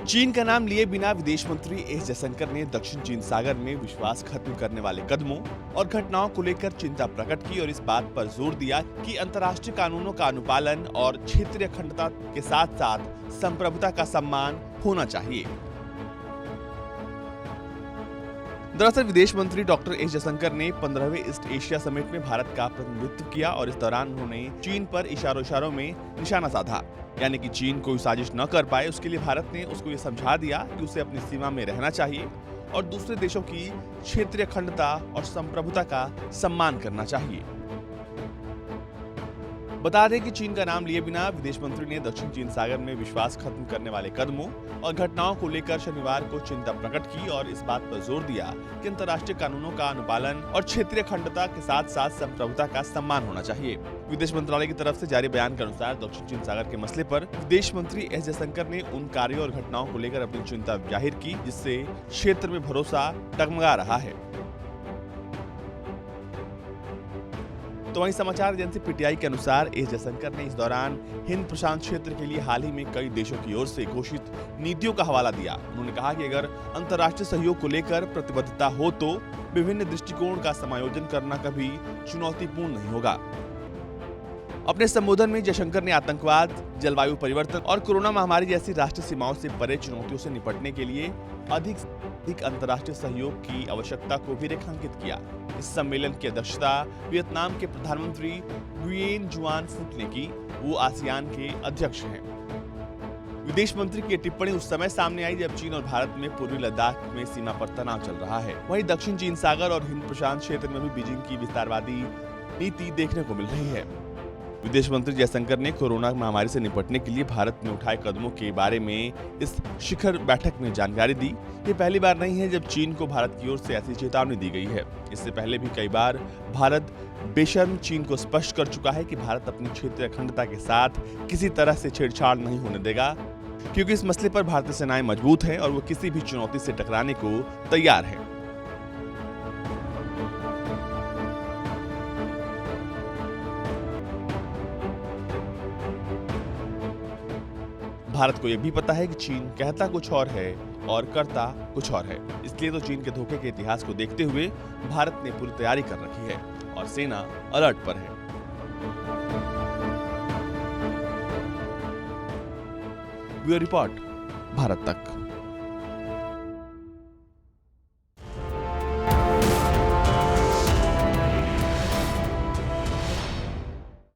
चीन का नाम लिए बिना विदेश मंत्री एस जयशंकर ने दक्षिण चीन सागर में विश्वास खत्म करने वाले कदमों और घटनाओं को लेकर चिंता प्रकट की और इस बात पर जोर दिया कि अंतर्राष्ट्रीय कानूनों का अनुपालन और क्षेत्रीय अखंडता के साथ साथ संप्रभुता का सम्मान होना चाहिए। दरअसल विदेश मंत्री डॉक्टर एस जयशंकर ने 15वें ईस्ट एशिया समिट में भारत का प्रतिनिधित्व किया और इस दौरान उन्होंने चीन पर इशारों में निशाना साधा, यानी कि चीन कोई साजिश न कर पाए उसके लिए भारत ने उसको ये समझा दिया कि उसे अपनी सीमा में रहना चाहिए और दूसरे देशों की क्षेत्रीय अखंडता और संप्रभुता का सम्मान करना चाहिए। बता दें कि चीन का नाम लिए बिना विदेश मंत्री ने दक्षिण चीन सागर में विश्वास खत्म करने वाले कदमों और घटनाओं को लेकर शनिवार को चिंता प्रकट की और इस बात पर जोर दिया कि अंतर्राष्ट्रीय कानूनों का अनुपालन और क्षेत्रीय अखंडता के साथ साथ संप्रभुता का सम्मान होना चाहिए। विदेश मंत्रालय की तरफ से जारी बयान के अनुसार दक्षिण चीन सागर के मसले पर विदेश मंत्री एस जयशंकर ने उन कार्यों और घटनाओं को लेकर अपनी चिंता जाहिर की जिससे क्षेत्र में भरोसा डगमगा रहा है। तो वहीं समाचार एजेंसी पीटीआई के अनुसार एस जयशंकर ने इस दौरान हिंद प्रशांत क्षेत्र के लिए हाल ही में कई देशों की ओर से घोषित नीतियों का हवाला दिया। उन्होंने कहा कि अगर अंतर्राष्ट्रीय सहयोग को लेकर प्रतिबद्धता हो तो विभिन्न दृष्टिकोण का समायोजन करना कभी चुनौतीपूर्ण नहीं होगा। अपने संबोधन में जयशंकर ने आतंकवाद, जलवायु परिवर्तन और कोरोना महामारी जैसी राष्ट्रीय सीमाओं से परे चुनौतियों से निपटने के लिए अधिक अंतर्राष्ट्रीय सहयोग की आवश्यकता को भी रेखांकित किया। इस सम्मेलन की अध्यक्षता वियतनाम के प्रधानमंत्री गुयेन जुआन फुक ने की। वो आसियान के अध्यक्ष हैं। विदेश मंत्री की टिप्पणी उस समय सामने आई जब चीन और भारत में पूर्वी लद्दाख में सीमा पर तनाव चल रहा है। वहीं दक्षिण चीन सागर और हिंद प्रशांत क्षेत्र में भी बीजिंग की विस्तारवादी नीति देखने को मिल रही है। विदेश मंत्री जयशंकर ने कोरोना महामारी से निपटने के लिए भारत में उठाए कदमों के बारे में इस शिखर बैठक में जानकारी दी। ये पहली बार नहीं है जब चीन को भारत की ओर से ऐसी चेतावनी दी गई है। इससे पहले भी कई बार भारत बेशर्म चीन को स्पष्ट कर चुका है कि भारत अपनी क्षेत्रीय अखंडता के साथ किसी तरह से छेड़छाड़ नहीं होने देगा, क्योंकि इस मसले पर भारतीय सेनाएं मजबूत हैं और वो किसी भी चुनौती से टकराने को तैयार है। भारत को यह भी पता है कि चीन कहता कुछ और है और करता कुछ और है। इसलिए तो चीन के धोखे के इतिहास को देखते हुए भारत ने पूरी तैयारी कर रखी है और सेना अलर्ट पर है। ब्यूरो रिपोर्ट, भारत तक।